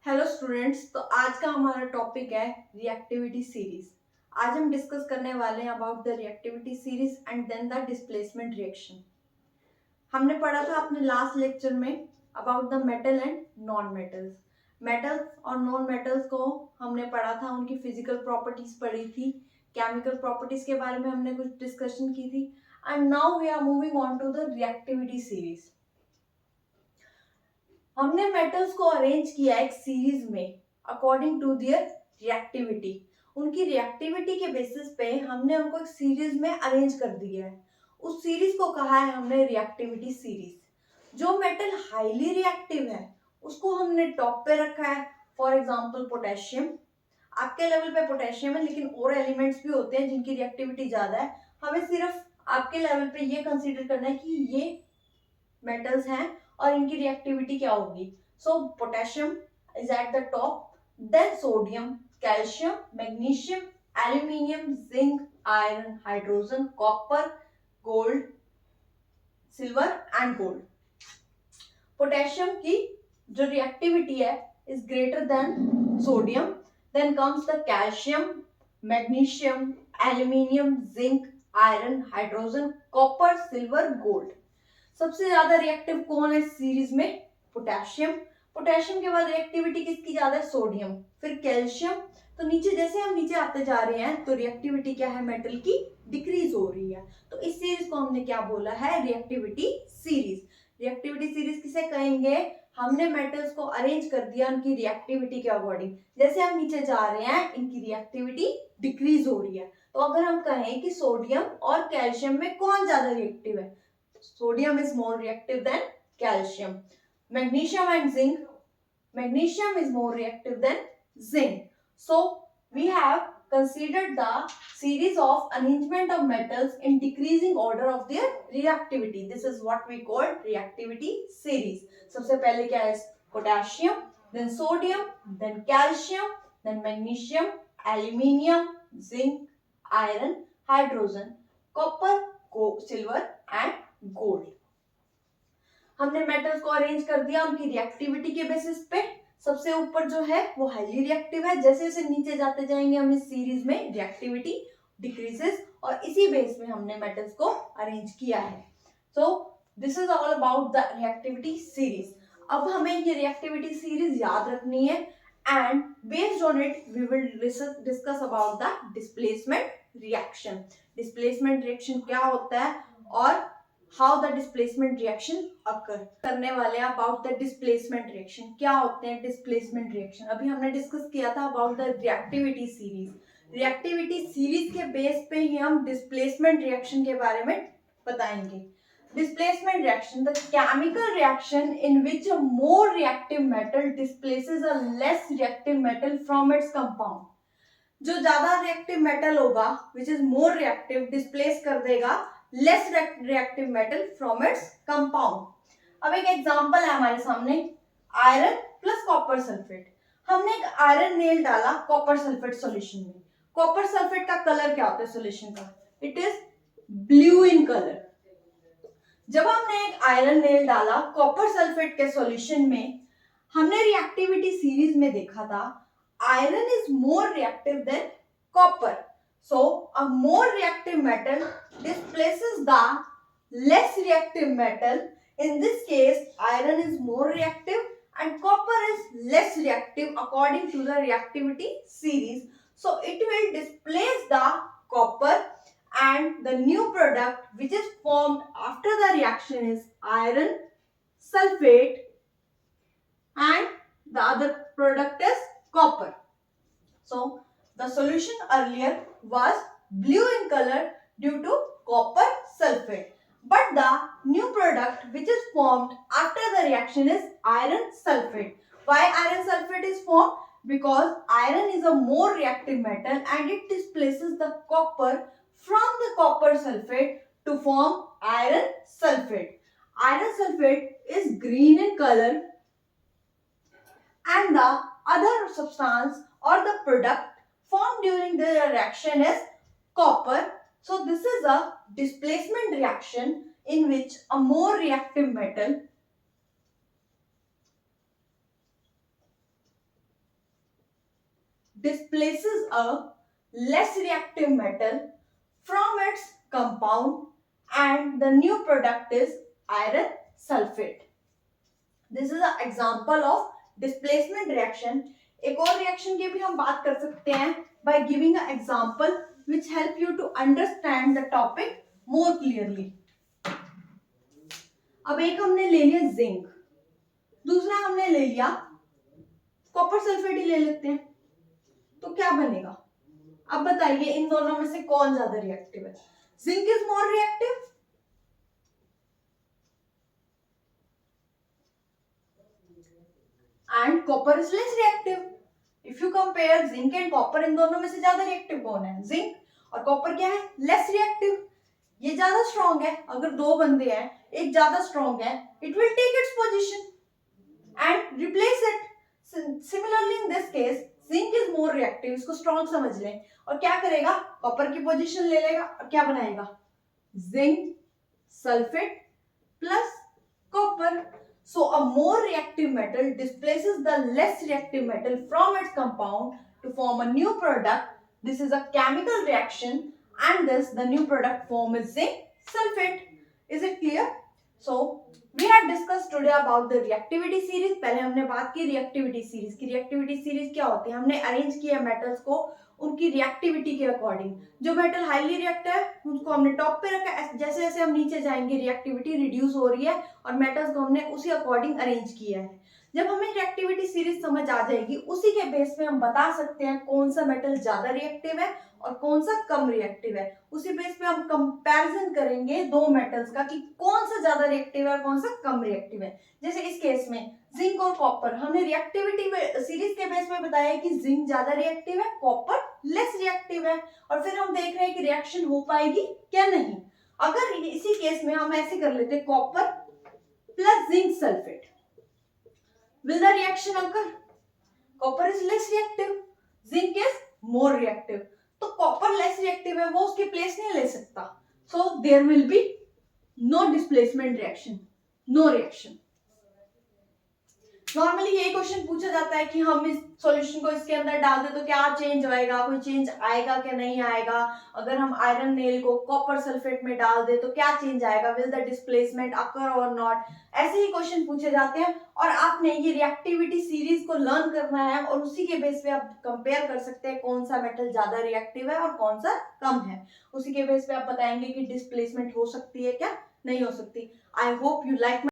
Hello students. तो आज का हमारा टॉपिक है रिएक्टिविटी सीरीज। आज हम डिस्कस करने वाले हैं about the reactivity series and then the displacement reaction. हमने पढ़ा था अपने लास्ट लेक्चर में about the metal and non metals. Metals और नॉन मेटल्स को हमने पढ़ा था, उनकी फिजिकल प्रॉपर्टीज पढ़ी थी, केमिकल प्रॉपर्टीज के बारे में हमने कुछ डिस्कशन की थी। And now we are moving on to the reactivity series. हमने मेटल्स को अरेंज किया एक सीरीज में अकॉर्डिंग टू देयर रिएक्टिविटी। उनकी रिएक्टिविटी के बेसिस पे हमने उनको एक सीरीज में अरेंज कर दिया है। उस सीरीज को कहा है हमने रिएक्टिविटी सीरीज। जो मेटल हाईली रिएक्टिव है उसको हमने टॉप पे रखा है। For example potassium. आपके लेवल पे पोटेशियम है, लेकिन और एलिमेंट्स भी होते हैं जिनकी रिएक्टिविटी ज्यादा है। हमें सिर्फ आपके लेवल पे ये कंसीडर करना है कि ये मेटल्स हैं और इनकी रिएक्टिविटी क्या होगी। So potassium is at the top, then sodium, calcium, magnesium, aluminium, zinc, iron, hydrogen, copper, gold, silver and gold. Potassium की जो रिएक्टिविटी है is greater than sodium. Then comes the calcium, magnesium, aluminium, zinc, iron, hydrogen, copper, silver, gold. सबसे ज्यादा reactive कौन है series में? Potassium. Potassium के बाद रिएक्टिविटी किसकी ज्यादा है? सोडियम, फिर कैल्शियम। तो नीचे जैसे हम नीचे आते जा रहे हैं तो रिएक्टिविटी क्या है मेटल की? डिक्रीज हो रही है। तो इस सीरीज को हमने क्या बोला है? Reactivity series. रिएक्टिविटी सीरीज किसे कहेंगे? हमने मेटल्स को अरेंज कर दिया उनकी रिएक्टिविटी के अकॉर्डिंग। जैसे हम नीचे जा रहे हैं इनकी रिएक्टिविटी डिक्रीज हो रही है। तो अगर हम कहें कि सोडियम और कैल्शियम में कौन ज्यादा रिएक्टिव है, sodium is more reactive than calcium. Magnesium and zinc. Magnesium is more reactive than zinc. So we have considered the series of arrangement of metals in decreasing order of their reactivity. This is what we call reactivity series. सबसे पहले क्या है? Potassium, then sodium, then calcium, then magnesium, aluminium, zinc, iron, hydrogen, copper, silver and gold. हमने metals को arrange कर दिया उनकी reactivity के बेसिस पे। सबसे ऊपर जो है वो हाईली रिएक्टिव है। जैसे जैसे नीचे जाते जाएंगे हम इस सीरीज में रिएक्टिविटी डिक्रीजेस, और इसी बेस में हमने मेटल्स को अरेंज किया है। So this is all about the reactivity series. अब हमें ये रिएक्टिविटी सीरीज याद रखनी है and based on it we will discuss about the displacement reaction. Displacement reaction क्या होता है और how the displacement reaction occur करने वाले हैं अबाउट द डिस्प्लेसमेंट रिएक्शन। क्या होते हैं डिस्प्लेसमेंट रिएक्शन? अभी हमने डिस्कस किया था about the reactivity series. Reactivity series के बेस पे ही हम डिस्प्लेसमेंट रिएक्शन के बारे में बताएंगे। Displacement reaction, the chemical reaction in which a more reactive metal displaces a less reactive metal from its compound. जो ज्यादा रिएक्टिव मेटल होगा which is more reactive displace कर देगा less reactive metal from its compound. अब एक example है हमारे सामने, आयरन प्लस कॉपर सल्फेट। हमने एक आयरन नेल डाला कॉपर सल्फेट सॉल्यूशन में। कॉपर सल्फेट का कलर क्या होता है सॉल्यूशन का? It is blue in colour. जब हमने एक आयरन नेल डाला कॉपर सल्फेट के सॉल्यूशन में, हमने रिएक्टिविटी सीरीज में देखा था iron is more reactive than copper. So a more reactive metal displaces the less reactive metal. In this case, iron is more reactive and copper is less reactive according to the reactivity series. So it will displace the copper, and the new product which is formed after the reaction is iron sulfate, and the other product is copper. So the solution earlier was blue in color due to copper sulfate, but the new product which is formed after the reaction is iron sulfate. Why iron sulfate is formed? Because iron is a more reactive metal and it displaces the copper from the copper sulfate to form iron sulfate. Iron sulfate is green in color and the other substance or the product formed during the reaction is copper. So this is a displacement reaction in which a more reactive metal displaces a less reactive metal from its compound and the new product is iron sulfate. This is an example of displacement reaction. एक और reaction की भी हम बात कर सकते हैं by giving an example which help you to understand the topic more clearly. अब एक हमने ले लिया जिंक, दूसरा हमने ले लिया कॉपर सल्फेट ही ले लेते हैं, तो क्या बनेगा? अब बताइए इन दोनों में से कौन ज्यादा रिएक्टिव है? Zinc is more reactive and copper is less reactive. If you compare zinc and copper, इन दोनों में से ज्यादा रिएक्टिव कौन है? जिंक. और कॉपर क्या है? Less reactive. ये ज्यादा स्ट्रॉन्ग है. अगर दो बंदे हैं, एक ज्यादा स्ट्रॉन्ग है, it will take its position and replace it. Similarly in this case zinc is more reactive, इसको स्ट्रॉन्ग समझ लें, और क्या करेगा? कॉपर की पोजीशन ले लेगा और क्या बनाएगा? Zinc sulphate plus copper. So a more reactive metal displaces the less reactive metal from its compound to form a new product. This is a chemical reaction and thus the new product form is zinc sulfate. Is it clear? So we have discussed today about the reactivity series. पहले हमने बात की reactivity series की. reactivity series क्या होती है? हमने arrange किया मेटल्स को उनकी रिएक्टिविटी के अकॉर्डिंग. जो मेटल हाईली रिएक्टिव है उसको हमने टॉप पे रखा. जैसे जैसे हम नीचे जाएंगे रिएक्टिविटी रिड्यूस हो रही है और मेटल्स को हमने उसी अकॉर्डिंग अरेंज किया है. जब हमें रिएक्टिविटी सीरीज समझ आ जाएगी, उसी के बेस पे हम बता सकते हैं कौन सा मेटल ज्यादा रिएक्टिव है और कौन सा कम रिएक्टिव है. उसी बेस पे हम कंपैरिजन करेंगे दो मेटल्स का कि कौन सा ज्यादा रिएक्टिव है और कौन सा कम रिएक्टिव है. जैसे इस केस में जिंक और कॉपर, हमने रिएक्टिविटी सीरीज के बेस पे बताया कि जिंक ज्यादा रिएक्टिव है, कॉपर लेस रिएक्टिव है, और फिर हम देख रहे हैं कि रिएक्शन हो पाएगी क्या नहीं. अगर इसी केस में हम ऐसे कर लेते copper plus zinc sulphate, will the reaction occur? Copper is less reactive, zinc is more reactive. तो copper less reactive है, वो उसकी प्लेस नहीं ले सकता. So there will be no displacement reaction, no reaction. Normally ये क्वेश्चन पूछा जाता है कि हम इस सॉल्यूशन को इसके अंदर डाल दे तो क्या चेंज आएगा, कोई चेंज आएगा क्या नहीं आएगा. अगर हम आयरन नेल को कॉपर सल्फेट में डाल दे तो क्या चेंज आएगा, विल द डिस्प्लेसमेंट अकर और नॉट. ऐसे ही क्वेश्चन पूछे जाते हैं और आपने ये रिएक्टिविटी सीरीज को लर्न करना है और उसी के बेस पे आप कंपेयर कर सकते हैं कौन सा मेटल ज्यादा रिएक्टिव है और कौन सा कम है. उसी के बेस पे आप बताएंगे कि डिस्प्लेसमेंट हो सकती है क्या नहीं हो सकती. I hope you like